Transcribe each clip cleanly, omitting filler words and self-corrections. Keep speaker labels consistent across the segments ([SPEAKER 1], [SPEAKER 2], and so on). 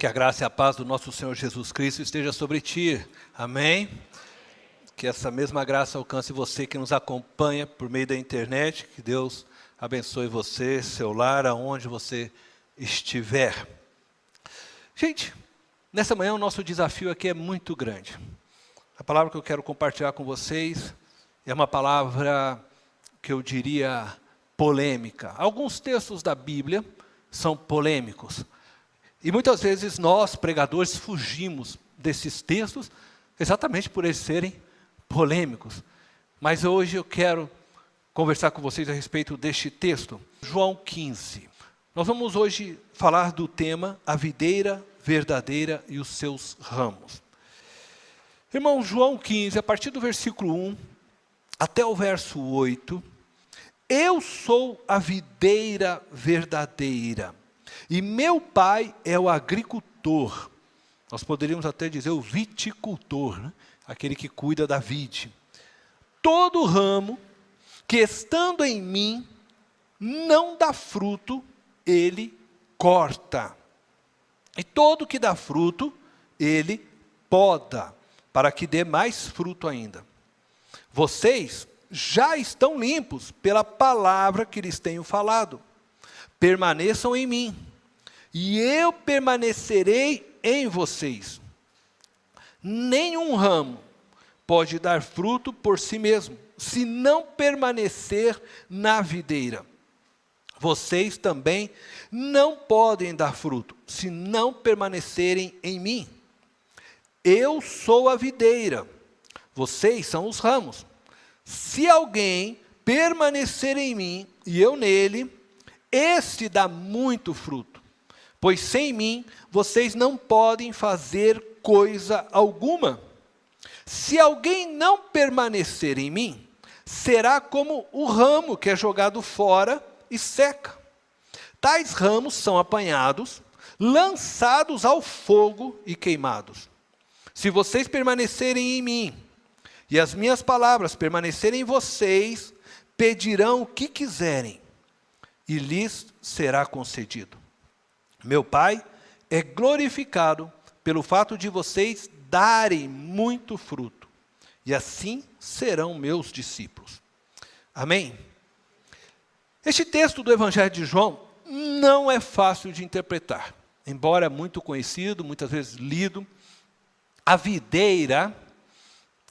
[SPEAKER 1] Que a graça e a paz do nosso Senhor Jesus Cristo esteja sobre ti. Amém? Que essa mesma graça alcance você que nos acompanha por meio da internet. Que Deus abençoe você, seu lar, aonde você estiver. Gente, nessa manhã o nosso desafio aqui é muito grande. A palavra que eu quero compartilhar com vocês é uma palavra que eu diria polêmica. Alguns textos da Bíblia são polêmicos. E muitas vezes nós, pregadores, fugimos desses textos exatamente por eles serem polêmicos. Mas hoje eu quero conversar com vocês a respeito deste texto. João 15. Nós vamos hoje falar do tema A Videira Verdadeira e os seus ramos. Irmão, João 15, a partir do versículo 1 até o verso 8. Eu sou a videira verdadeira. E meu pai é o agricultor. Nós poderíamos até dizer o viticultor, né? Aquele que cuida da vide. Todo ramo que estando em mim não dá fruto, ele corta. E todo que dá fruto, ele poda, para que dê mais fruto ainda. Vocês já estão limpos pela palavra que lhes tenho falado. Permaneçam em mim. E eu permanecerei em vocês. Nenhum ramo pode dar fruto por si mesmo, se não permanecer na videira. Vocês também não podem dar fruto, se não permanecerem em mim. Eu sou a videira, vocês são os ramos. Se alguém permanecer em mim e eu nele, este dá muito fruto. Pois sem mim, vocês não podem fazer coisa alguma. Se alguém não permanecer em mim, será como o ramo que é jogado fora e seca. Tais ramos são apanhados, lançados ao fogo e queimados. Se vocês permanecerem em mim, e as minhas palavras permanecerem em vocês, pedirão o que quiserem, e lhes será concedido. Meu Pai é glorificado pelo fato de vocês darem muito fruto, e assim serão meus discípulos. Amém? Este texto do Evangelho de João não é fácil de interpretar, embora muito conhecido, muitas vezes lido. A videira,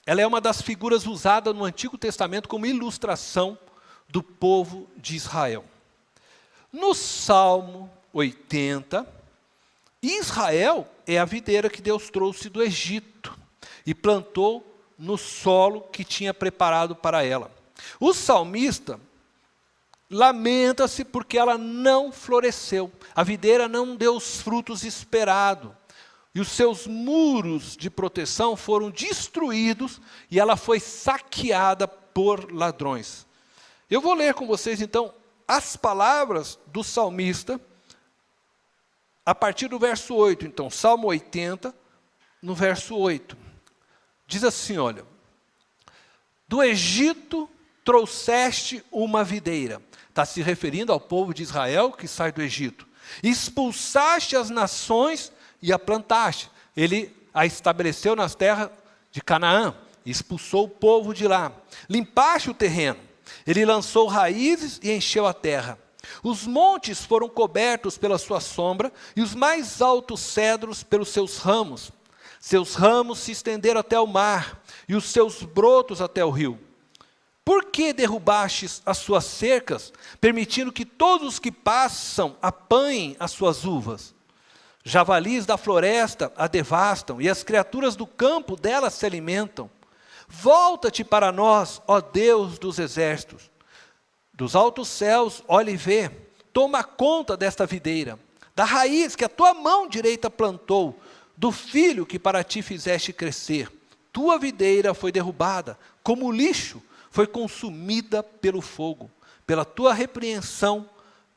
[SPEAKER 1] ela é uma das figuras usadas no Antigo Testamento como ilustração do povo de Israel. No Salmo 80, Israel é a videira que Deus trouxe do Egito e plantou no solo que tinha preparado para ela. O salmista lamenta-se porque ela não floresceu. A videira não deu os frutos esperados. E os seus muros de proteção foram destruídos e ela foi saqueada por ladrões. Eu vou ler com vocês então as palavras do salmista a partir do verso 8, então, Salmo 80, no verso 8. Diz assim, olha. Do Egito trouxeste uma videira. Está se referindo ao povo de Israel que sai do Egito. Expulsaste as nações e a plantaste. Ele a estabeleceu nas terras de Canaã. Expulsou o povo de lá. Limpaste o terreno. Ele lançou raízes e encheu a terra. Os montes foram cobertos pela sua sombra, e os mais altos cedros pelos seus ramos. Seus ramos se estenderam até o mar, e os seus brotos até o rio. Por que derrubastes as suas cercas, permitindo que todos os que passam apanhem as suas uvas? Javalis da floresta a devastam, e as criaturas do campo dela se alimentam. Volta-te para nós, ó Deus dos exércitos. Dos altos céus, olha e vê, toma conta desta videira, da raiz que a tua mão direita plantou, do filho que para ti fizeste crescer. Tua videira foi derrubada, como lixo, foi consumida pelo fogo. Pela tua repreensão,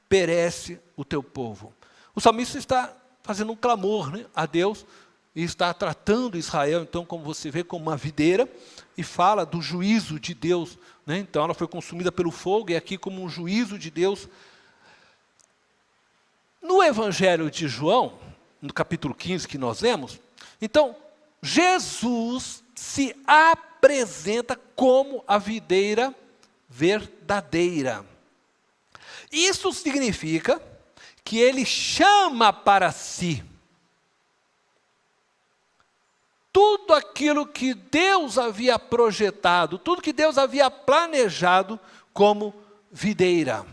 [SPEAKER 1] perece o teu povo. O salmista está fazendo um clamor, né, a Deus, e está tratando Israel, então, como você vê, como uma videira, e fala do juízo de Deus, né? Então ela foi consumida pelo fogo, e aqui como um juízo de Deus. No Evangelho de João, no capítulo 15 que nós lemos. Então, Jesus se apresenta como a videira verdadeira. Isso significa que ele chama para si tudo aquilo que Deus havia projetado, tudo que Deus havia planejado como videira.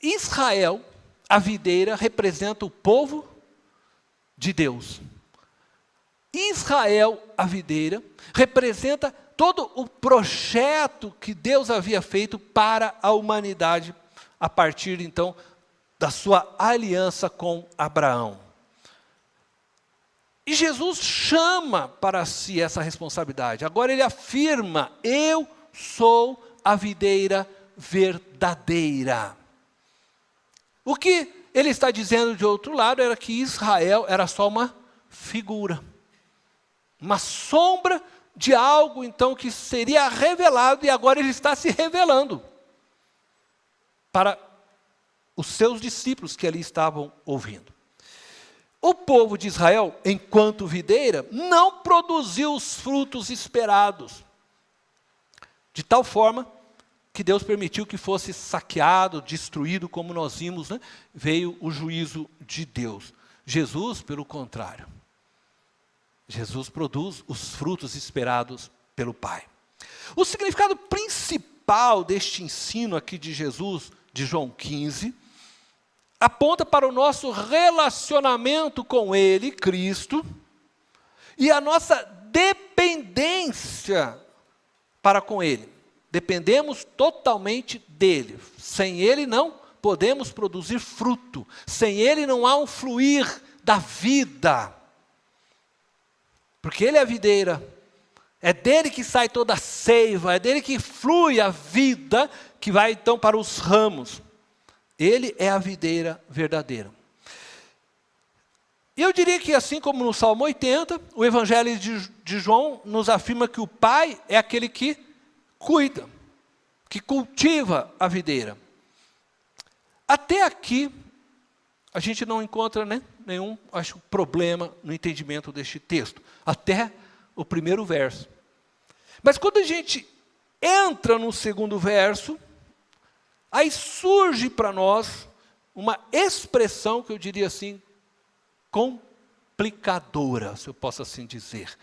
[SPEAKER 1] Israel, a videira, representa o povo de Deus. Israel, a videira, representa todo o projeto que Deus havia feito para a humanidade, a partir, então, da sua aliança com Abraão. E Jesus chama para si essa responsabilidade. Agora ele afirma: eu sou a videira verdadeira. O que ele está dizendo de outro lado era que Israel era só uma figura, uma sombra de algo então que seria revelado, e agora ele está se revelando para os seus discípulos que ali estavam ouvindo. O povo de Israel, enquanto videira, não produziu os frutos esperados, de tal forma que Deus permitiu que fosse saqueado, destruído, como nós vimos, né? Veio o juízo de Deus. Jesus, pelo contrário, Jesus produz os frutos esperados pelo Pai. O significado principal deste ensino aqui de Jesus, de João 15, aponta para o nosso relacionamento com Ele, Cristo, e a nossa dependência para com Ele. Dependemos totalmente dEle. Sem Ele não podemos produzir fruto. Sem Ele não há um fluir da vida. Porque Ele é a videira. É dele que sai toda a seiva, é dele que flui a vida, que vai então para os ramos. Ele é a videira verdadeira. E eu diria que, assim como no Salmo 80, o Evangelho de João nos afirma que o Pai é aquele que cuida, que cultiva a videira. Até aqui, a gente não encontra, né, nenhum, acho, problema no entendimento deste texto, até o primeiro verso. Mas quando a gente entra no segundo verso, aí surge para nós uma expressão que eu diria assim, complicadora, se eu posso assim dizer.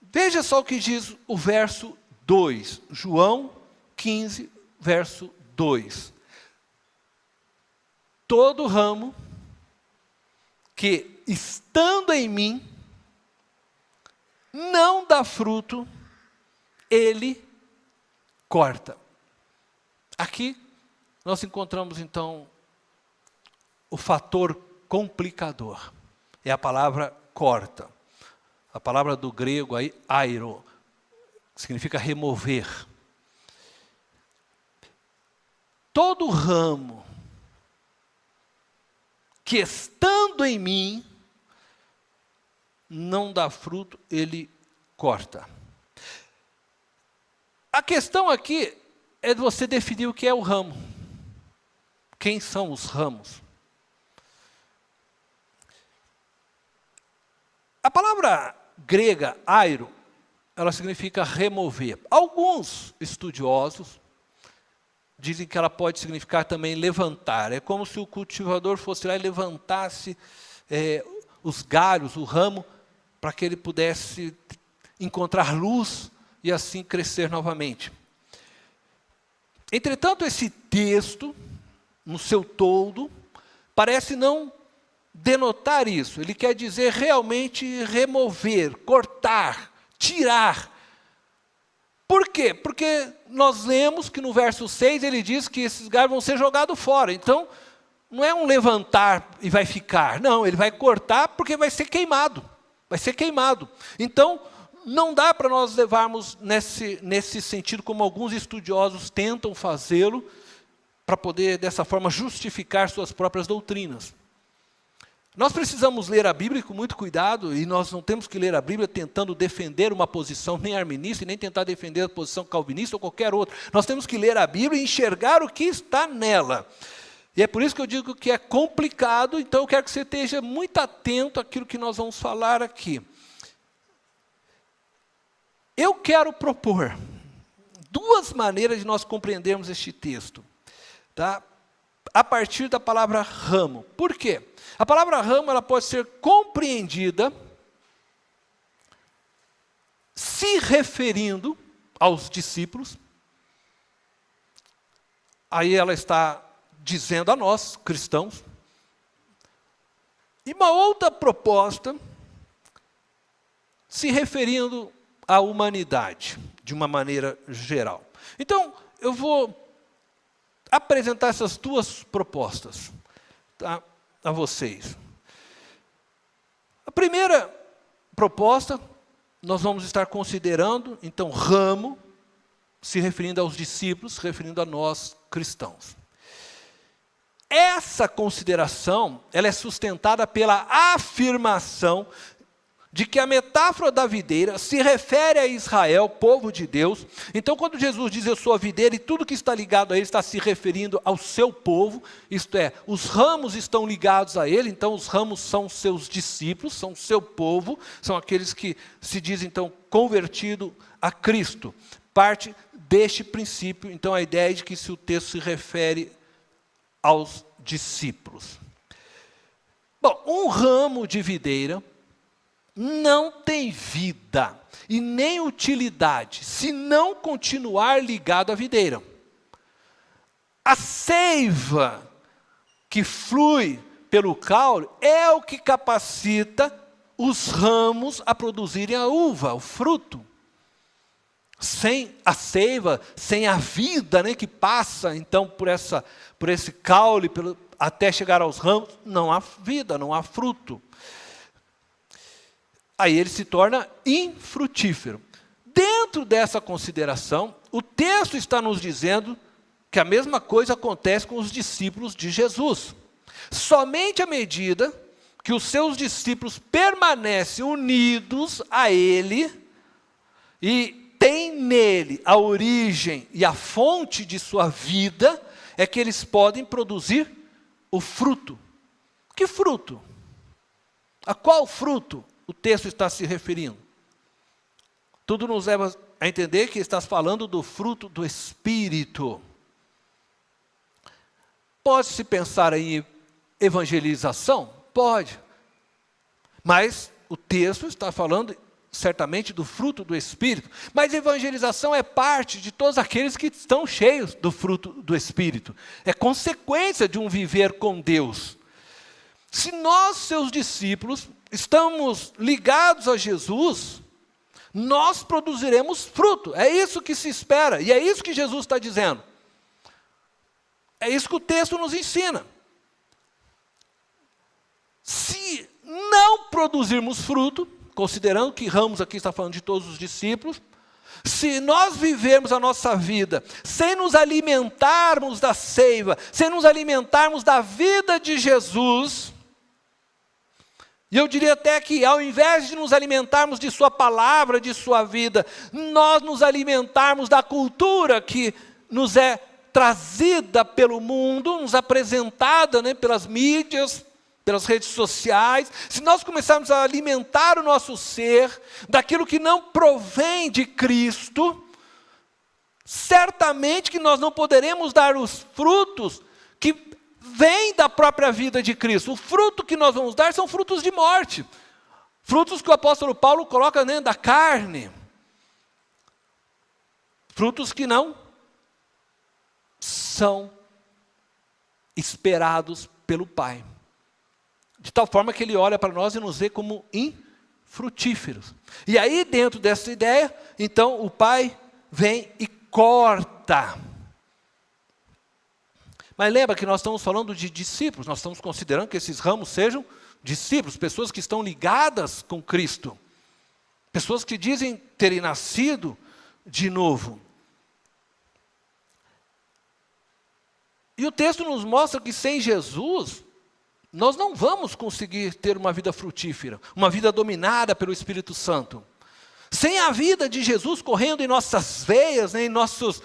[SPEAKER 1] Veja só o que diz o verso 2, João 15, verso 2. Todo ramo que, estando em mim, não dá fruto, ele corta. Aqui nós encontramos então o fator complicador. É a palavra corta. A palavra do grego aí, airo, significa remover. Todo ramo que, estando em mim, não dá fruto, ele corta. A questão aqui é de você definir o que é o ramo. Quem são os ramos? A palavra grega, airo, ela significa remover. Alguns estudiosos dizem que ela pode significar também levantar. É como se o cultivador fosse lá e levantasse os galhos, o ramo, para que ele pudesse encontrar luz e assim crescer novamente. Entretanto, esse texto, no seu todo, parece não denotar isso. Ele quer dizer realmente remover, cortar, tirar. Por quê? Porque nós lemos que no verso 6 ele diz que esses galhos vão ser jogados fora. Então, não é um levantar e vai ficar. Não, ele vai cortar porque vai ser queimado. Vai ser queimado. Então, não dá para nós levarmos nesse sentido, como alguns estudiosos tentam fazê-lo, para poder, dessa forma, justificar suas próprias doutrinas. Nós precisamos ler a Bíblia com muito cuidado, e nós não temos que ler a Bíblia tentando defender uma posição nem arminista, e nem tentar defender a posição calvinista ou qualquer outra. Nós temos que ler a Bíblia e enxergar o que está nela. E é por isso que eu digo que é complicado, então eu quero que você esteja muito atento àquilo que nós vamos falar aqui. Eu quero propor duas maneiras de nós compreendermos este texto, tá? A partir da palavra ramo. Por quê? A palavra ramo ela pode ser compreendida se referindo aos discípulos. Aí ela está dizendo a nós, cristãos. E uma outra proposta se referindo à humanidade, de uma maneira geral. Então, eu vou apresentar essas duas propostas, tá, a vocês. A primeira proposta, nós vamos estar considerando, então, ramo, se referindo aos discípulos, se referindo a nós, cristãos. Essa consideração, ela é sustentada pela afirmação de que a metáfora da videira se refere a Israel, povo de Deus. Então, quando Jesus diz eu sou a videira, e tudo que está ligado a ele está se referindo ao seu povo, isto é, os ramos estão ligados a ele, então os ramos são seus discípulos, são o seu povo, são aqueles que se dizem, então, convertido a Cristo. Parte deste princípio, então, a ideia de que se o texto se refere aos discípulos. Bom, um ramo de videira não tem vida e nem utilidade se não continuar ligado à videira. A seiva que flui pelo caule é o que capacita os ramos a produzirem a uva, o fruto. Sem a seiva, sem a vida, né, que passa então por esse caule até chegar aos ramos, não há vida, não há fruto. Aí ele se torna infrutífero. Dentro dessa consideração, o texto está nos dizendo que a mesma coisa acontece com os discípulos de Jesus. Somente à medida que os seus discípulos permanecem unidos a ele e têm nele a origem e a fonte de sua vida, é que eles podem produzir o fruto. Que fruto? A qual fruto o texto está se referindo? Tudo nos leva a entender que está falando do fruto do Espírito. Pode-se pensar em evangelização? Pode. Mas o texto está falando certamente do fruto do Espírito. Mas evangelização é parte de todos aqueles que estão cheios do fruto do Espírito. É consequência de um viver com Deus. Se nós, seus discípulos, estamos ligados a Jesus, nós produziremos fruto. É isso que se espera. E é isso que Jesus está dizendo. É isso que o texto nos ensina. Se não produzirmos fruto, considerando que ramos aqui está falando de todos os discípulos, se nós vivermos a nossa vida sem nos alimentarmos da seiva, sem nos alimentarmos da vida de Jesus, e eu diria até que ao invés de nos alimentarmos de sua palavra, de sua vida, nós nos alimentarmos da cultura que nos é trazida pelo mundo, nos apresentada, né, pelas mídias, pelas redes sociais, se nós começarmos a alimentar o nosso ser daquilo que não provém de Cristo, certamente que nós não poderemos dar os frutos que vêm da própria vida de Cristo. O fruto que nós vamos dar são frutos de morte. Frutos que o apóstolo Paulo coloca dentro da carne. Frutos que não são esperados pelo Pai. De tal forma que ele olha para nós e nos vê como infrutíferos. E aí, dentro dessa ideia, então o Pai vem e corta. Mas lembra que nós estamos falando de discípulos, nós estamos considerando que esses ramos sejam discípulos, pessoas que estão ligadas com Cristo. Pessoas que dizem terem nascido de novo. E o texto nos mostra que sem Jesus nós não vamos conseguir ter uma vida frutífera, uma vida dominada pelo Espírito Santo. Sem a vida de Jesus correndo em nossas veias, né, em nossos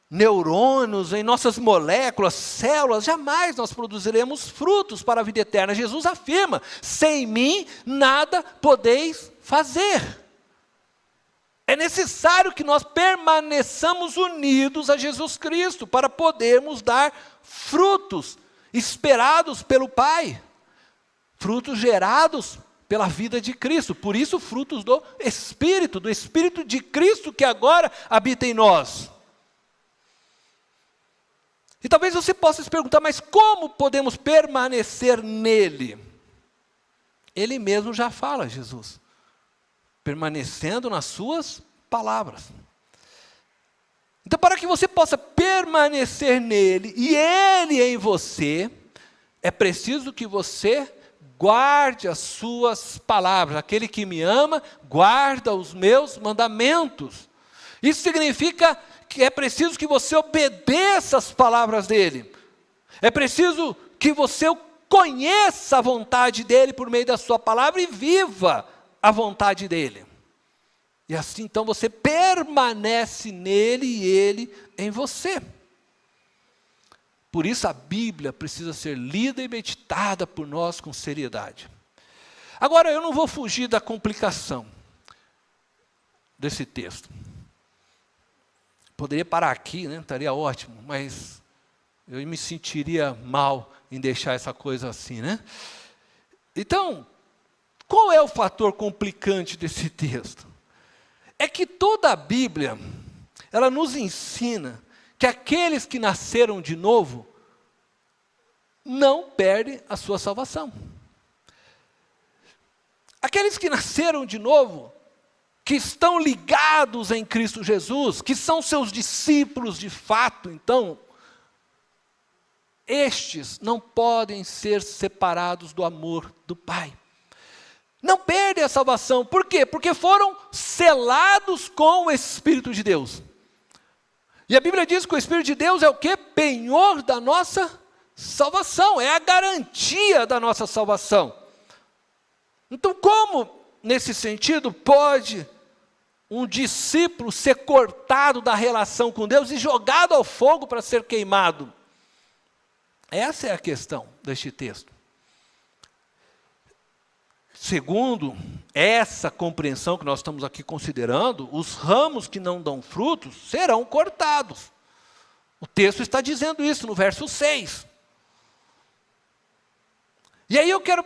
[SPEAKER 1] neurônios, em nossas moléculas, células, jamais nós produziremos frutos para a vida eterna. Jesus afirma: sem mim nada podeis fazer. É necessário que nós permaneçamos unidos a Jesus Cristo para podermos dar frutos esperados pelo Pai, frutos gerados pela vida de Cristo. Por isso, frutos do Espírito de Cristo que agora habita em nós. E talvez você possa se perguntar: mas como podemos permanecer nele? Ele mesmo já fala, Jesus, permanecendo nas suas palavras. Então, para que você possa permanecer nele e ele em você, é preciso que você guarde as suas palavras. Aquele que me ama, guarda os meus mandamentos. Isso significa que é preciso que você obedeça as palavras dele. É preciso que você conheça a vontade dele por meio da sua palavra e viva a vontade dele. E assim então você permanece nele e ele em você. Por isso a Bíblia precisa ser lida e meditada por nós com seriedade. Agora eu não vou fugir da complicação desse texto. Poderia parar aqui, né? Estaria ótimo, mas eu me sentiria mal em deixar essa coisa assim, né? Então, qual é o fator complicante desse texto? É que toda a Bíblia, ela nos ensina que aqueles que nasceram de novo não perdem a sua salvação. Aqueles que nasceram de novo, que estão ligados em Cristo Jesus, que são seus discípulos de fato, então, estes não podem ser separados do amor do Pai. Não perdem a salvação. Por quê? Porque foram selados com o Espírito de Deus. E a Bíblia diz que o Espírito de Deus é o quê? Penhor da nossa salvação, é a garantia da nossa salvação. Então, como, nesse sentido, pode um discípulo ser cortado da relação com Deus e jogado ao fogo para ser queimado? Essa é a questão deste texto. Segundo essa compreensão que nós estamos aqui considerando, os ramos que não dão frutos serão cortados. O texto está dizendo isso no verso 6. E aí eu quero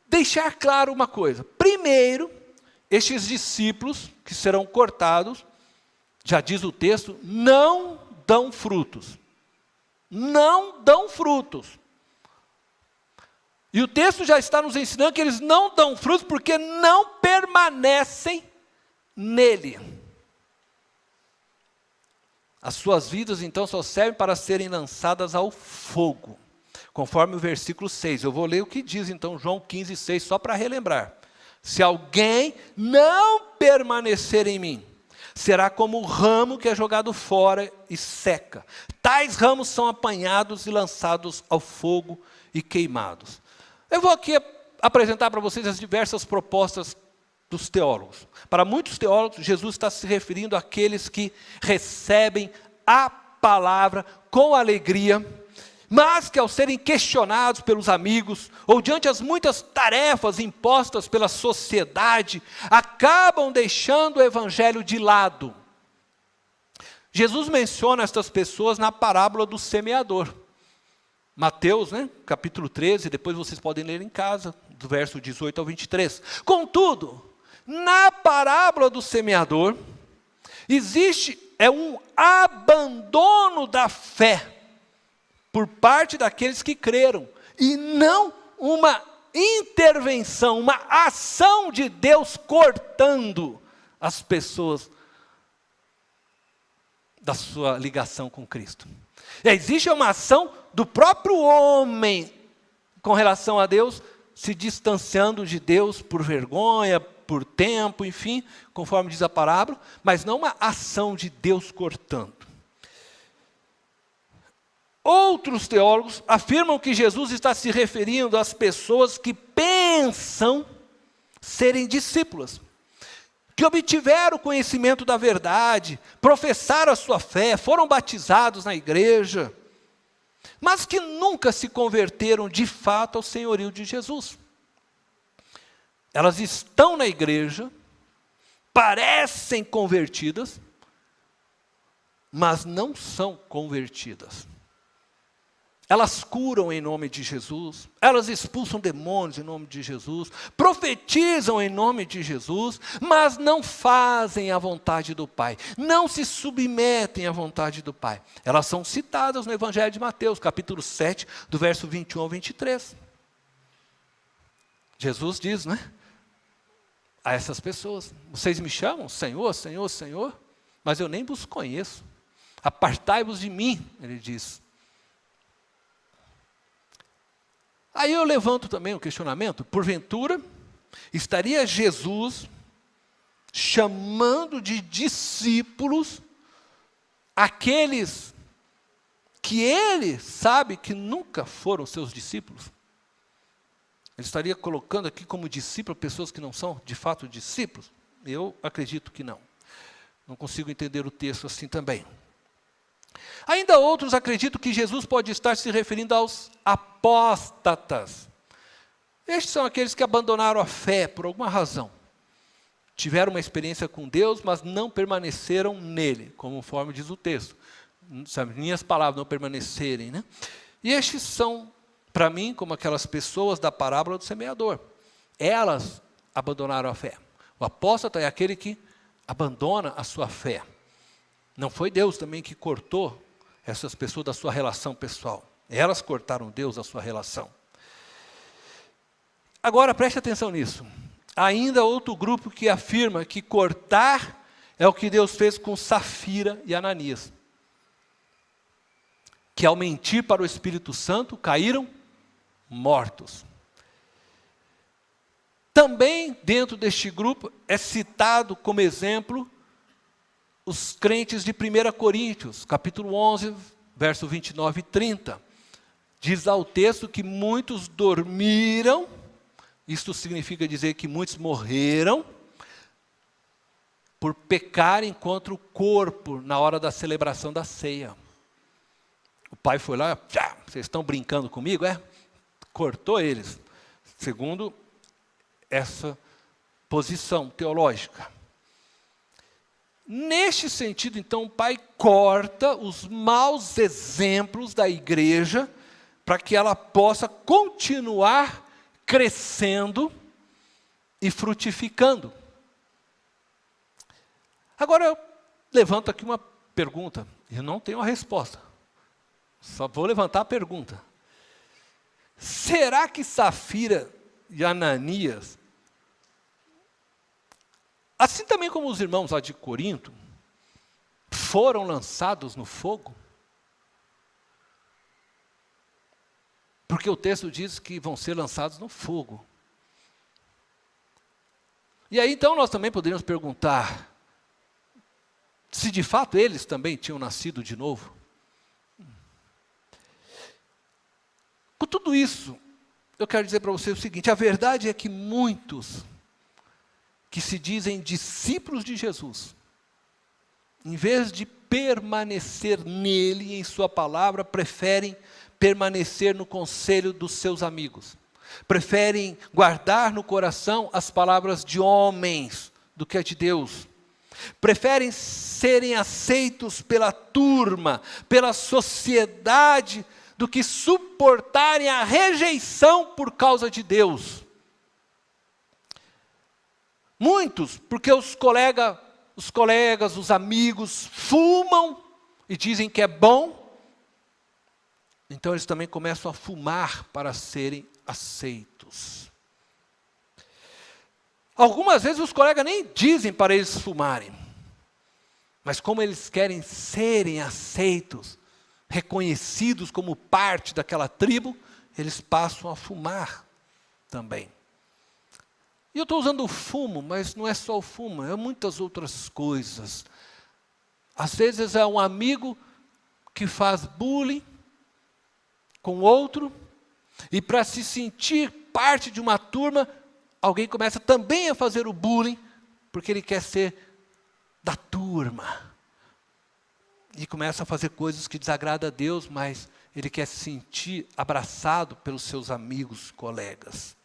[SPEAKER 1] deixar claro uma coisa. Primeiro, estes discípulos que serão cortados, já diz o texto, não dão frutos. Não dão frutos. E o texto já está nos ensinando que eles não dão frutos porque não permanecem nele. As suas vidas, então, só servem para serem lançadas ao fogo. Conforme o versículo 6. Eu vou ler o que diz, então, João 15:6, só para relembrar. Se alguém não permanecer em mim, será como o ramo que é jogado fora e seca. Tais ramos são apanhados e lançados ao fogo e queimados. Eu vou aqui apresentar para vocês as diversas propostas dos teólogos. Para muitos teólogos, Jesus está se referindo àqueles que recebem a palavra com alegria, mas que ao serem questionados pelos amigos, ou diante as muitas tarefas impostas pela sociedade, acabam deixando o evangelho de lado. Jesus menciona estas pessoas na parábola do semeador. Mateus, capítulo 13, depois vocês podem ler em casa, do verso 18 ao 23. Contudo, na parábola do semeador, existe um abandono da fé por parte daqueles que creram, e não uma intervenção, uma ação de Deus cortando as pessoas da sua ligação com Cristo. Existe uma ação do próprio homem com relação a Deus, se distanciando de Deus por vergonha, por tempo, enfim, conforme diz a parábola, mas não uma ação de Deus cortando. Outros teólogos afirmam que Jesus está se referindo às pessoas que pensam serem discípulas, que obtiveram o conhecimento da verdade, professaram a sua fé, foram batizados na igreja, mas que nunca se converteram de fato ao senhorio de Jesus. Elas estão na igreja, parecem convertidas, mas não são convertidas. Elas curam em nome de Jesus, elas expulsam demônios em nome de Jesus, profetizam em nome de Jesus, mas não fazem a vontade do Pai, não se submetem à vontade do Pai. Elas são citadas no Evangelho de Mateus, capítulo 7, do verso 21 ao 23. Jesus diz, a essas pessoas: vocês me chamam Senhor, Senhor, Senhor, mas eu nem vos conheço. Apartai-vos de mim, ele diz. Aí eu levanto também o questionamento: porventura, estaria Jesus chamando de discípulos aqueles que ele sabe que nunca foram seus discípulos? Ele estaria colocando aqui como discípulo pessoas que não são de fato discípulos? Eu acredito que não. Não consigo entender o texto assim também. Ainda outros acreditam que Jesus pode estar se referindo aos apóstatas. Estes são aqueles que abandonaram a fé por alguma razão. Tiveram uma experiência com Deus, mas não permaneceram nele, conforme diz o texto. Sabe, minhas palavras não permanecerem, E estes são, para mim, como aquelas pessoas da parábola do semeador. Elas abandonaram a fé. O apóstata é aquele que abandona a sua fé. Não foi Deus também que cortou essas pessoas da sua relação pessoal. Elas cortaram Deus da sua relação. Agora, preste atenção nisso. Ainda outro grupo que afirma que cortar é o que Deus fez com Safira e Ananias. Que ao mentir para o Espírito Santo, caíram mortos. Também dentro deste grupo é citado como exemplo os crentes de 1 Coríntios, capítulo 11, verso 29 e 30. Diz lá o texto que muitos dormiram, isto significa dizer que muitos morreram, por pecarem contra o corpo na hora da celebração da ceia. O pai foi lá, vocês estão brincando comigo, cortou eles, segundo essa posição teológica. Neste sentido, então, o pai corta os maus exemplos da igreja para que ela possa continuar crescendo e frutificando. Agora eu levanto aqui uma pergunta, eu não tenho a resposta, só vou levantar a pergunta. Será que Safira e Ananias, assim também como os irmãos lá de Corinto, foram lançados no fogo? Porque o texto diz que vão ser lançados no fogo. E aí então nós também poderíamos perguntar, se de fato eles também tinham nascido de novo? Com tudo isso, eu quero dizer para você o seguinte: a verdade é que muitos que se dizem discípulos de Jesus, em vez de permanecer nele, em sua palavra, preferem permanecer no conselho dos seus amigos. Preferem guardar no coração as palavras de homens do que a de Deus. Preferem serem aceitos pela turma, pela sociedade, do que suportarem a rejeição por causa de Deus. Muitos, porque os colegas, os amigos fumam e dizem que é bom, então eles também começam a fumar para serem aceitos. Algumas vezes os colegas nem dizem para eles fumarem, mas como eles querem serem aceitos, reconhecidos como parte daquela tribo, eles passam a fumar também. E eu estou usando o fumo, mas não é só o fumo, é muitas outras coisas. Às vezes é um amigo que faz bullying, com outro, e para se sentir parte de uma turma, alguém começa também a fazer o bullying, porque ele quer ser da turma. E começa a fazer coisas que desagradam a Deus, mas ele quer se sentir abraçado pelos seus amigos, colegas.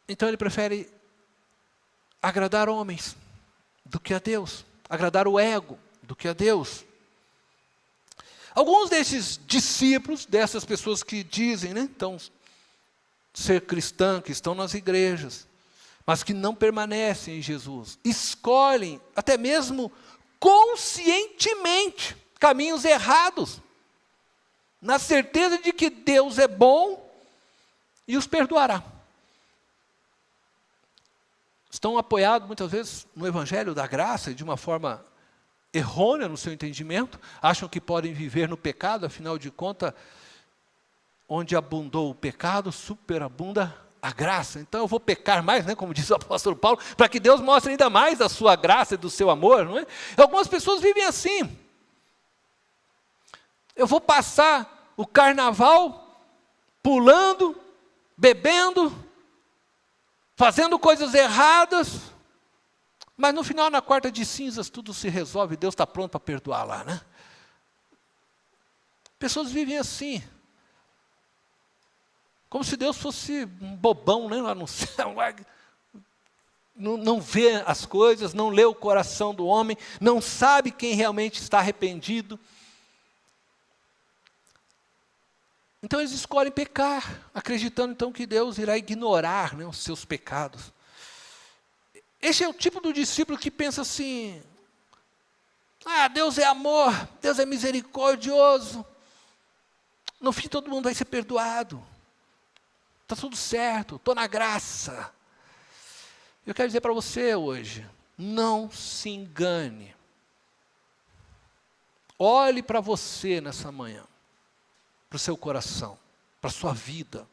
[SPEAKER 1] Então ele prefere agradar homens do que a Deus, agradar o ego do que a Deus. Alguns desses discípulos, dessas pessoas que dizem, então, ser cristão, que estão nas igrejas, mas que não permanecem em Jesus, escolhem, até mesmo conscientemente, caminhos errados, na certeza de que Deus é bom e os perdoará. Estão apoiados muitas vezes no Evangelho da Graça, de uma forma errônea no seu entendimento, acham que podem viver no pecado, afinal de contas, onde abundou o pecado, superabunda a graça. Então eu vou pecar mais, como diz o apóstolo Paulo, para que Deus mostre ainda mais a sua graça e do seu amor, não é? Algumas pessoas vivem assim. Eu vou passar o carnaval pulando, bebendo, fazendo coisas erradas, mas no final, na quarta de cinzas, tudo se resolve, Deus está pronto para perdoar lá, né? Pessoas vivem assim, como se Deus fosse um bobão, lá no céu, não vê as coisas, não lê o coração do homem, não sabe quem realmente está arrependido. Então eles escolhem pecar, acreditando então que Deus irá ignorar, os seus pecados. Esse é o tipo do discípulo que pensa assim: Deus é amor, Deus é misericordioso, no fim todo mundo vai ser perdoado, está tudo certo, estou na graça. Eu quero dizer para você hoje, não se engane. Olhe para você nessa manhã, para o seu coração, para a sua vida.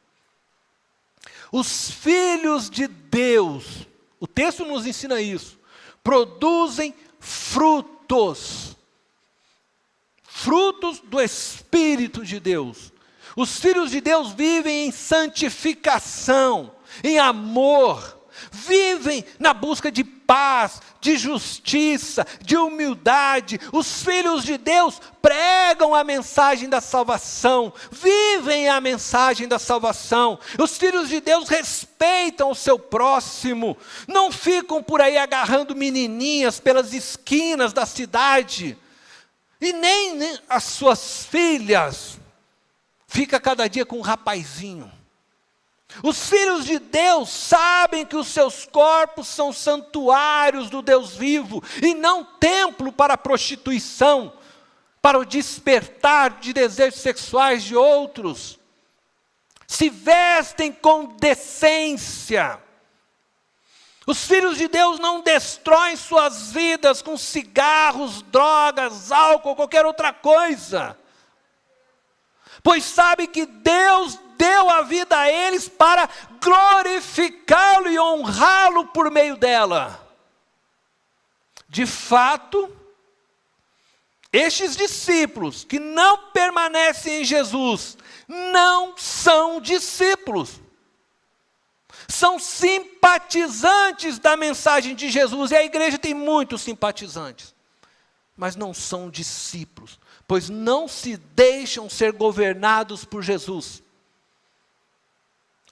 [SPEAKER 1] Os filhos de Deus, o texto nos ensina isso, produzem frutos. Frutos do Espírito de Deus. Os filhos de Deus vivem em santificação, em amor, vivem na busca de paz, de justiça, de humildade. Os filhos de Deus pregam a mensagem da salvação, vivem a mensagem da salvação. Os filhos de Deus respeitam o seu próximo, não ficam por aí agarrando menininhas pelas esquinas da cidade, e nem as suas filhas. Fica cada dia com um rapazinho. Os filhos de Deus sabem que os seus corpos são santuários do Deus vivo, e não templo para a prostituição, para o despertar de desejos sexuais de outros. Se vestem com decência. Os filhos de Deus não destroem suas vidas com cigarros, drogas, álcool, qualquer outra coisa. Pois sabe que Deus deu a vida a eles para glorificá-lo e honrá-lo por meio dela. De fato, estes discípulos que não permanecem em Jesus, não são discípulos. São simpatizantes da mensagem de Jesus, e a igreja tem muitos simpatizantes, mas não são discípulos, pois não se deixam ser governados por Jesus,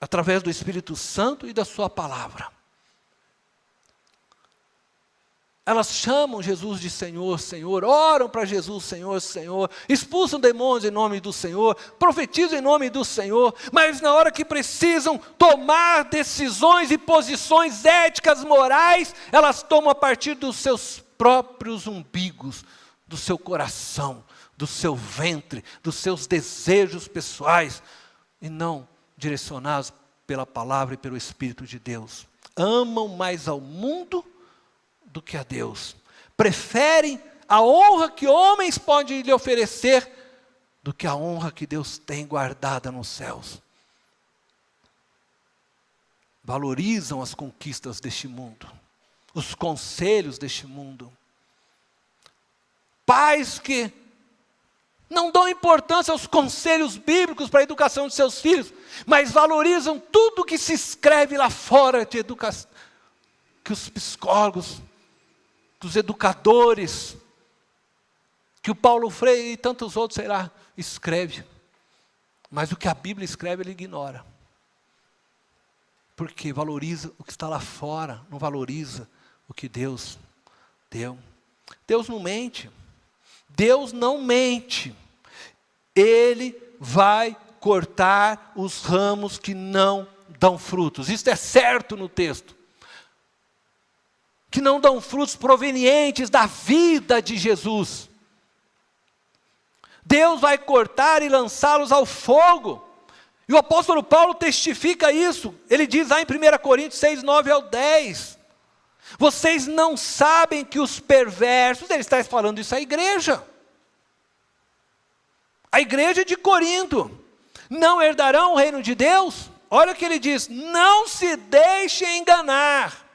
[SPEAKER 1] através do Espírito Santo e da sua palavra. Elas chamam Jesus de Senhor, Senhor, oram para Jesus, Senhor, Senhor, expulsam demônios em nome do Senhor, profetizam em nome do Senhor, mas na hora que precisam tomar decisões e posições éticas, morais, elas tomam a partir dos seus próprios umbigos, do seu coração, do seu ventre, dos seus desejos pessoais, e não direcionados pela palavra e pelo Espírito de Deus. Amam mais ao mundo do que a Deus. Preferem a honra que homens podem lhe oferecer do que a honra que Deus tem guardada nos céus. Valorizam as conquistas deste mundo, os conselhos deste mundo. Pais que não dão importância aos conselhos bíblicos para a educação de seus filhos, mas valorizam tudo que se escreve lá fora de educação, que os psicólogos, que os educadores, que o Paulo Freire e tantos outros, sei lá, escreve. Mas o que a Bíblia escreve, ele ignora. Porque valoriza o que está lá fora, não valoriza o que Deus deu. Deus não mente. Deus não mente. Ele vai cortar os ramos que não dão frutos. Isso é certo no texto. Que não dão frutos provenientes da vida de Jesus. Deus vai cortar e lançá-los ao fogo. E o apóstolo Paulo testifica isso. Ele diz lá em 1 Coríntios 6, 9 ao 10. Vocês não sabem que os perversos, ele está falando isso à igreja. A igreja de Corinto, não herdarão o reino de Deus? Olha o que ele diz, não se deixe enganar.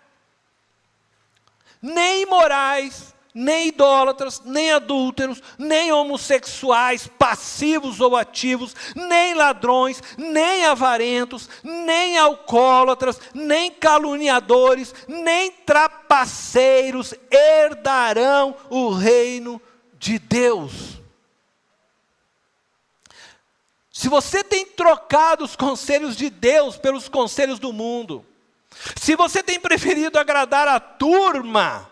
[SPEAKER 1] Nem imorais, nem idólatras, nem adúlteros, nem homossexuais, passivos ou ativos, nem ladrões, nem avarentos, nem alcoólatras, nem caluniadores, nem trapaceiros herdarão o reino de Deus. Se você tem trocado os conselhos de Deus pelos conselhos do mundo, se você tem preferido agradar a turma,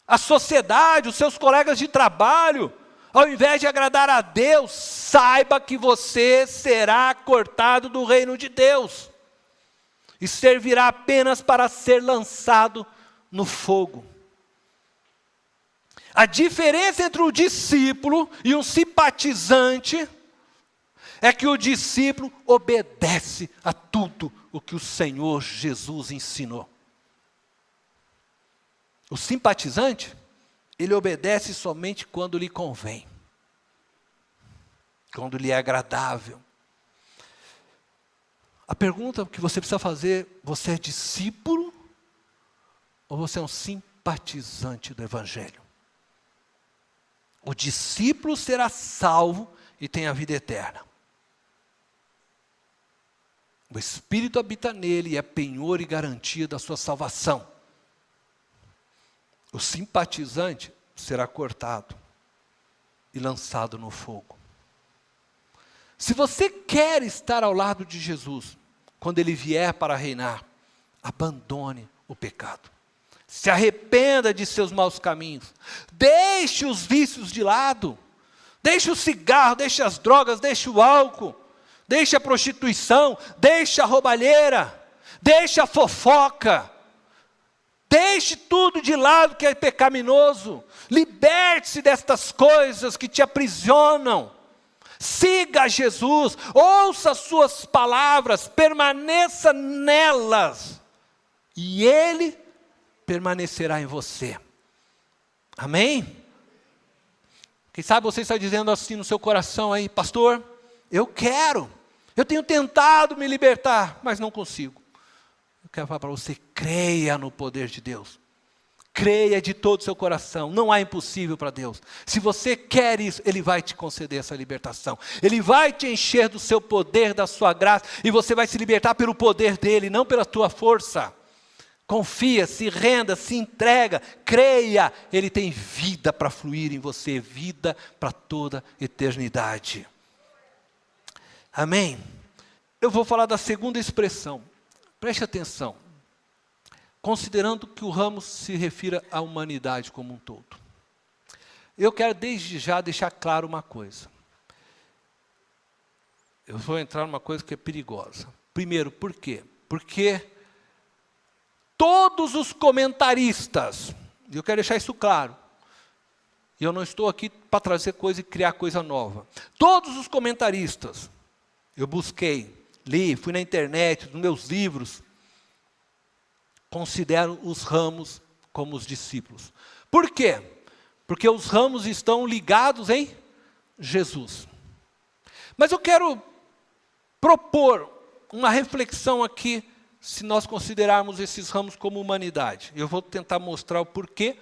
[SPEAKER 1] a sociedade, os seus colegas de trabalho, ao invés de agradar a Deus, saiba que você será cortado do reino de Deus e servirá apenas para ser lançado no fogo. A diferença entre o discípulo e um simpatizante é que o discípulo obedece a tudo o que o Senhor Jesus ensinou. O simpatizante, ele obedece somente quando lhe convém, quando lhe é agradável. A pergunta que você precisa fazer, você é discípulo ou você é um simpatizante do Evangelho? O discípulo será salvo e tem a vida eterna. O Espírito habita nele e é penhor e garantia da sua salvação. O simpatizante será cortado e lançado no fogo. Se você quer estar ao lado de Jesus, quando Ele vier para reinar, abandone o pecado. Se arrependa de seus maus caminhos. Deixe os vícios de lado. Deixe o cigarro, deixe as drogas, deixe o álcool. Deixe a prostituição, deixe a roubalheira, deixe a fofoca. Deixe tudo de lado que é pecaminoso. Liberte-se destas coisas que te aprisionam. Siga Jesus, ouça as suas palavras, permaneça nelas. E Ele permanecerá em você. Amém? Quem sabe você está dizendo assim no seu coração aí, pastor, eu tenho tentado me libertar, mas não consigo. Eu quero falar para você, creia no poder de Deus. Creia de todo o seu coração, não há impossível para Deus. Se você quer isso, Ele vai te conceder essa libertação. Ele vai te encher do seu poder, da sua graça, e você vai se libertar pelo poder dEle, não pela tua força. Confia, se renda, se entrega, creia. Ele tem vida para fluir em você, vida para toda eternidade. Amém? Eu vou falar da segunda expressão. Preste atenção. Considerando que o ramo se refira à humanidade como um todo. Eu quero desde já deixar claro uma coisa. Eu vou entrar numa coisa que é perigosa. Primeiro, por quê? Porque todos os comentaristas, e eu quero deixar isso claro, e eu não estou aqui para trazer coisa e criar coisa nova. Todos os comentaristas, eu busquei, li, fui na internet, nos meus livros, consideram os ramos como os discípulos. Por quê? Porque os ramos estão ligados em Jesus. Mas eu quero propor uma reflexão aqui, se nós considerarmos esses ramos como humanidade. Eu vou tentar mostrar o porquê,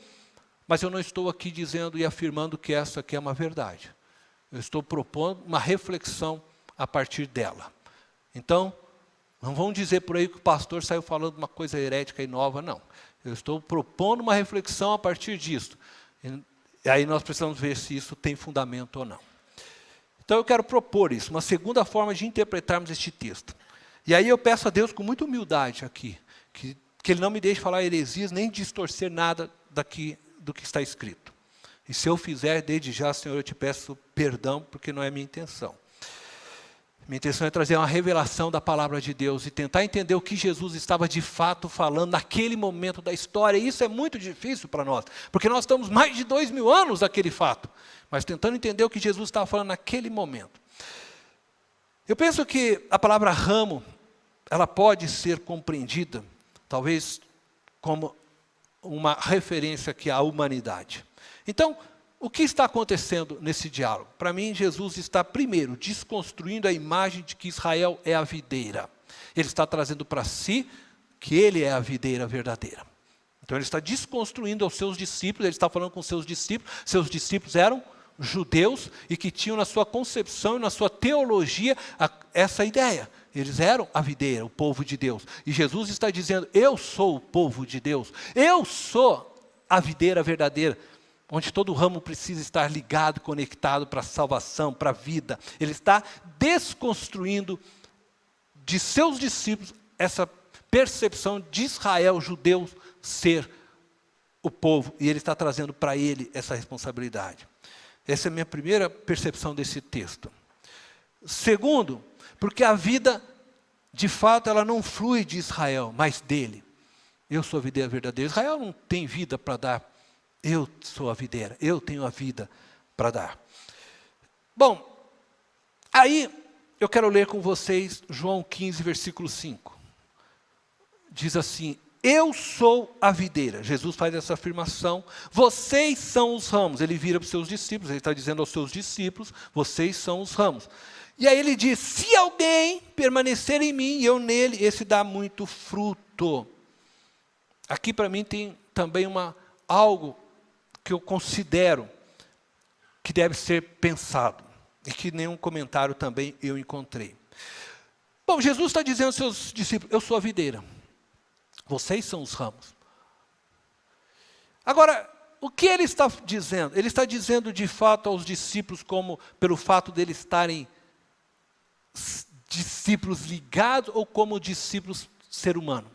[SPEAKER 1] Mas eu não estou aqui dizendo e afirmando que essa aqui é uma verdade. Eu estou propondo uma reflexão a partir dela. Então, não vão dizer por aí que o pastor saiu falando uma coisa herética e nova, não. Eu estou propondo uma reflexão a partir disso. E aí nós precisamos ver se isso tem fundamento ou não. Então eu quero propor isso, uma segunda forma de interpretarmos este texto. E aí eu peço a Deus com muita humildade aqui, que Ele não me deixe falar heresias, nem distorcer nada daqui do que está escrito. E se eu fizer, desde já, Senhor, eu te peço perdão, porque não é minha intenção. Minha intenção é trazer uma revelação da palavra de Deus e tentar entender o que Jesus estava de fato falando naquele momento da história. E isso é muito difícil para nós, porque nós estamos mais de 2000 anos daquele fato, mas tentando entender o que Jesus estava falando naquele momento. Eu penso que a palavra ramo, ela pode ser compreendida, talvez como uma referência aqui à humanidade. Então, o que está acontecendo nesse diálogo? Para mim, Jesus está, primeiro, desconstruindo a imagem de que Israel é a videira. Ele está trazendo para si que ele é a videira verdadeira. Então, ele está desconstruindo aos seus discípulos, ele está falando com seus discípulos eram judeus e que tinham na sua concepção e na sua teologia essa ideia. Eles eram a videira, o povo de Deus. E Jesus está dizendo, eu sou o povo de Deus, eu sou a videira verdadeira, onde todo ramo precisa estar ligado, conectado para a salvação, para a vida. Ele está desconstruindo de seus discípulos essa percepção de Israel, judeus, ser o povo. E ele está trazendo para ele essa responsabilidade. Essa é a minha primeira percepção desse texto. Segundo, porque a vida, de fato, ela não flui de Israel, mas dele. Eu sou a videira verdadeira. Israel não tem vida para dar. Eu sou a videira, eu tenho a vida para dar. Bom, aí eu quero ler com vocês João 15, versículo 5. Diz assim, eu sou a videira. Jesus faz essa afirmação, vocês são os ramos. Ele vira para os seus discípulos, ele está dizendo aos seus discípulos, vocês são os ramos. E aí ele diz, se alguém permanecer em mim e eu nele, esse dá muito fruto. Aqui para mim tem também algo que eu considero que deve ser pensado, e que nenhum comentário também eu encontrei. Bom, Jesus está dizendo aos seus discípulos, eu sou a videira, vocês são os ramos. Agora, o que ele está dizendo? Ele está dizendo de fato aos discípulos, como pelo fato deles estarem discípulos ligados, ou como discípulos ser humano?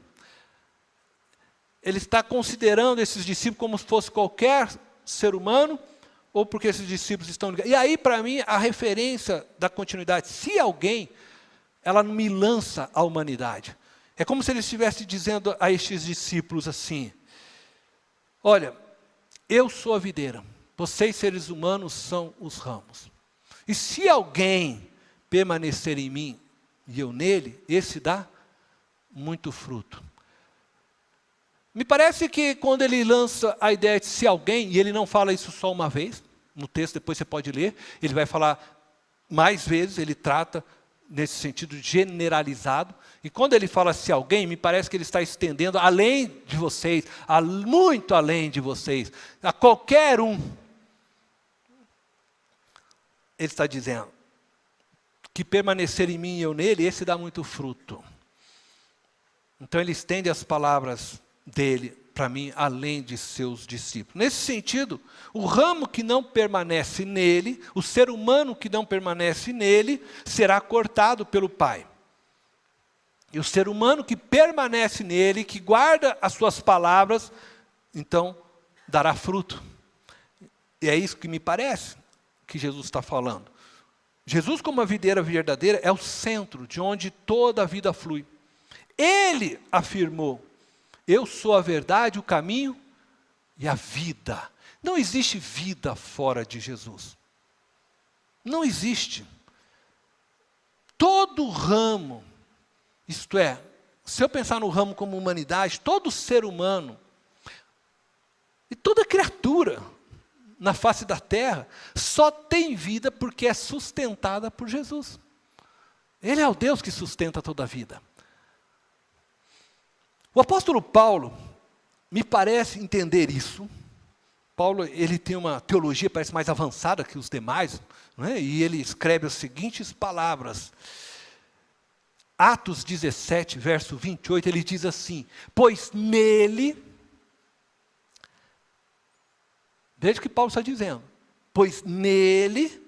[SPEAKER 1] Ele está considerando esses discípulos como se fosse qualquer ser humano, ou porque esses discípulos estão ligados? E aí, para mim, a referência da continuidade, se alguém, ela me lança à humanidade. É como se ele estivesse dizendo a estes discípulos assim, olha, eu sou a videira, vocês seres humanos são os ramos. E se alguém permanecer em mim e eu nele, esse dá muito fruto. Me parece que quando ele lança a ideia de se alguém, e ele não fala isso só uma vez, no texto depois você pode ler, ele vai falar mais vezes, ele trata nesse sentido generalizado, e quando ele fala se alguém, me parece que ele está estendendo além de vocês, muito além de vocês, a qualquer um. Ele está dizendo que permanecer em mim e eu nele, esse dá muito fruto. Então ele estende as palavras dele para mim, além de seus discípulos. Nesse sentido, o ramo que não permanece nele, o ser humano que não permanece nele, será cortado pelo Pai. E o ser humano que permanece nele, que guarda as suas palavras, então dará fruto. E é isso que me parece que Jesus está falando. Jesus, como a videira verdadeira, é o centro de onde toda a vida flui. Ele afirmou, eu sou a verdade, o caminho e a vida. Não existe vida fora de Jesus. Não existe. Todo ramo, isto é, se eu pensar no ramo como humanidade, todo ser humano e toda criatura na face da terra só tem vida porque é sustentada por Jesus. Ele é o Deus que sustenta toda a vida. O apóstolo Paulo me parece entender isso Paulo, ele tem uma teologia, parece mais avançada que os demais, não é? E ele escreve as seguintes palavras. Atos 17, verso 28, ele diz assim: pois nele, veja o que Paulo está dizendo, pois nele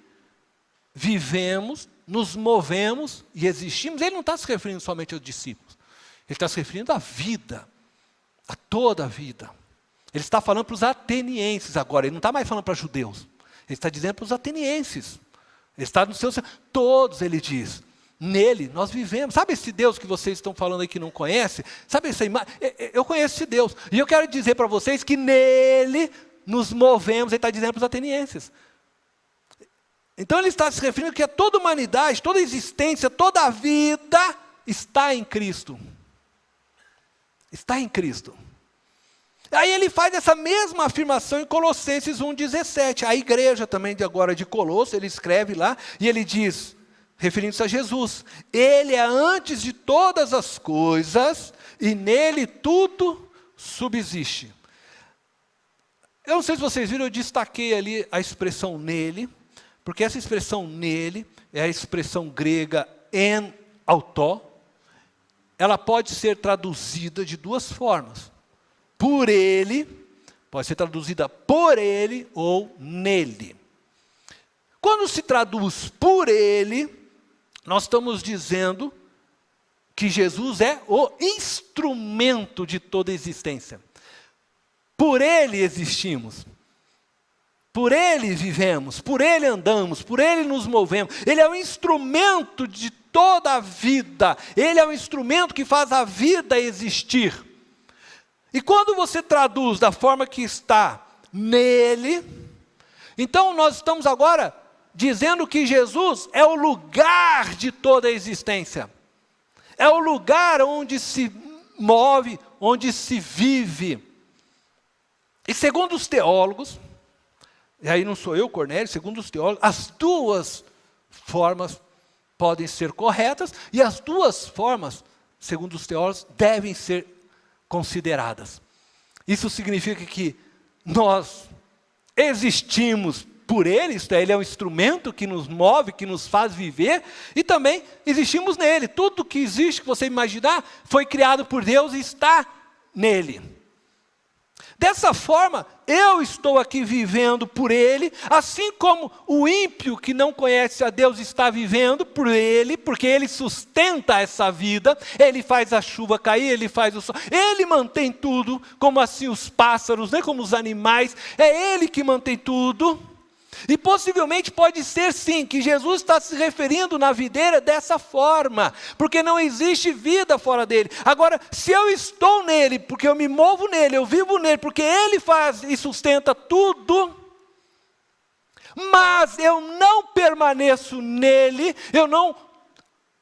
[SPEAKER 1] vivemos, nos movemos e existimos. Ele não está se referindo somente aos discípulos, ele está se referindo à vida, a toda a vida. Ele está falando para os atenienses agora, ele não está mais falando para judeus, ele está dizendo para os atenienses, ele está no seu, todos, ele diz, nele nós vivemos. Sabe esse Deus que vocês estão falando aí que não conhece? Sabe essa imagem? Eu conheço esse Deus, e eu quero dizer para vocês que nele nos movemos. Ele está dizendo para os atenienses. Então ele está se referindo que toda a humanidade, toda a existência, toda a vida está em Cristo. Está em Cristo. Aí ele faz essa mesma afirmação em Colossenses 1,17. A igreja também agora de Colosso, ele escreve lá, e ele diz, referindo-se a Jesus, ele é antes de todas as coisas, e nele tudo subsiste. Eu não sei se vocês viram, eu destaquei ali a expressão nele, porque essa expressão nele é a expressão grega en auto. Ela pode ser traduzida de duas formas. Por ele, pode ser traduzida por ele ou nele. Quando se traduz por ele, nós estamos dizendo que Jesus é o instrumento de toda a existência. Por ele existimos, por ele vivemos, por ele andamos, por ele nos movemos. Ele é o instrumento de toda a vida, ele é o instrumento que faz a vida existir. E quando você traduz da forma que está nele, então nós estamos agora dizendo que Jesus é o lugar de toda a existência. É o lugar onde se move, onde se vive. E segundo os teólogos, e aí não sou eu, Cornélio, segundo os teólogos, as duas formas podem ser corretas, e as duas formas, segundo os teólogos, devem ser consideradas. Isso significa que nós existimos por ele, isto é, ele é um instrumento que nos move, que nos faz viver, e também existimos nele. Tudo que existe, que você imaginar, foi criado por Deus e está nele. Dessa forma, eu estou aqui vivendo por ele, assim como o ímpio que não conhece a Deus está vivendo por ele, porque ele sustenta essa vida, ele faz a chuva cair, ele faz o sol, ele mantém tudo, como assim os pássaros, né, como os animais, é ele que mantém tudo. E possivelmente pode ser sim, que Jesus está se referindo na videira dessa forma, porque não existe vida fora dele. Agora, se eu estou nele, porque eu me movo nele, eu vivo nele, porque ele faz e sustenta tudo, mas eu não permaneço nele, eu não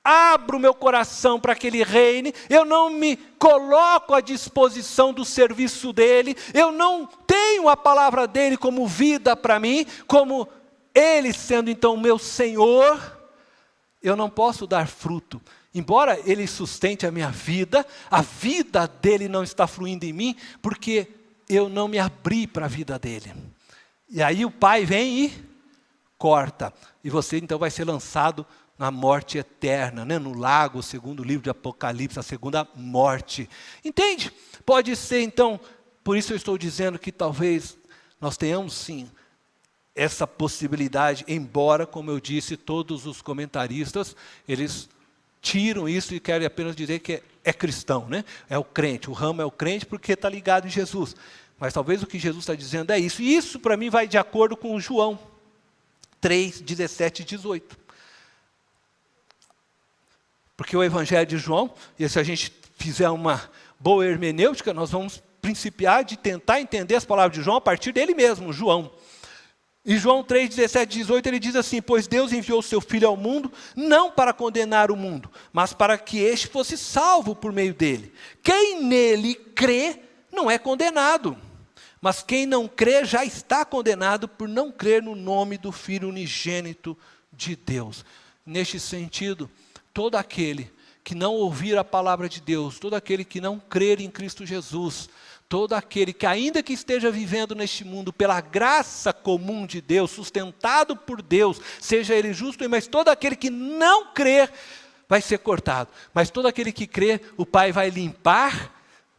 [SPEAKER 1] abro meu coração para que ele reine, eu não me coloco à disposição do serviço dele, eu não tenho a palavra dele como vida para mim, como ele sendo então o meu Senhor, eu não posso dar fruto. Embora ele sustente a minha vida, a vida dele não está fluindo em mim, porque eu não me abri para a vida dele. E aí o Pai vem e corta, e você então vai ser lançado na morte eterna, né? No lago, segundo o livro de Apocalipse, a segunda morte. Entende? Pode ser então, por isso eu estou dizendo que talvez nós tenhamos sim essa possibilidade, embora, como eu disse, todos os comentaristas, eles tiram isso e querem apenas dizer que é cristão, né? É o crente, o ramo é o crente porque está ligado em Jesus. Mas talvez o que Jesus está dizendo é isso. E isso para mim vai de acordo com João 3, 17 e 18. Porque o Evangelho de João, e se a gente fizer uma boa hermenêutica, nós vamos principiar de tentar entender as palavras de João a partir dele mesmo, João. Em João 3, 17 e 18, ele diz assim: pois Deus enviou o seu Filho ao mundo, não para condenar o mundo, mas para que este fosse salvo por meio dele. Quem nele crê, não é condenado. Mas quem não crê, já está condenado por não crer no nome do Filho unigênito de Deus. Neste sentido, todo aquele que não ouvir a palavra de Deus, todo aquele que não crer em Cristo Jesus, todo aquele que, ainda que esteja vivendo neste mundo pela graça comum de Deus, sustentado por Deus, seja ele justo, mas todo aquele que não crer vai ser cortado. Mas todo aquele que crer, o Pai vai limpar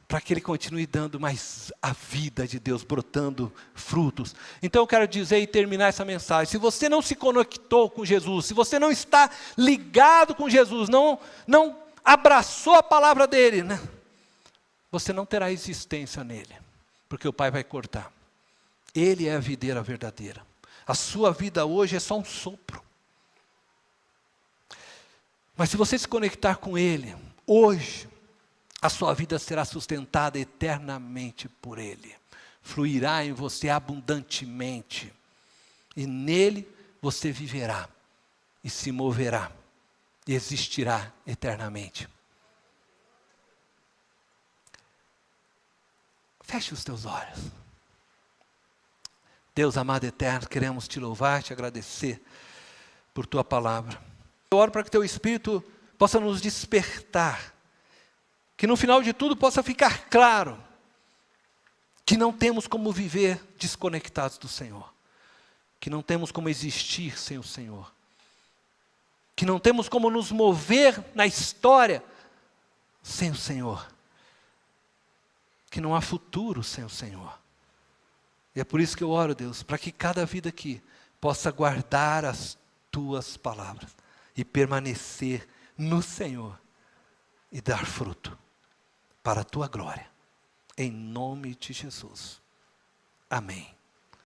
[SPEAKER 1] para que ele continue dando mais a vida de Deus, brotando frutos. Então eu quero dizer e terminar essa mensagem: se você não se conectou com Jesus, se você não está ligado com Jesus, não abraçou a palavra dele, né? Você não terá existência nele, porque o Pai vai cortar. Ele é a videira verdadeira. A sua vida hoje é só um sopro. Mas se você se conectar com ele, hoje, a sua vida será sustentada eternamente por ele. Fluirá em você abundantemente. E nele você viverá, e se moverá, e existirá eternamente. Feche os teus olhos. Deus amado eterno, queremos te louvar, te agradecer por tua palavra. Eu oro para que teu Espírito possa nos despertar, que no final de tudo possa ficar claro que não temos como viver desconectados do Senhor, que não temos como existir sem o Senhor, que não temos como nos mover na história sem o Senhor, que não há futuro sem o Senhor. E é por isso que eu oro, Deus, para que cada vida aqui possa guardar as tuas palavras e permanecer no Senhor e dar fruto para a tua glória. Em nome de Jesus. Amém.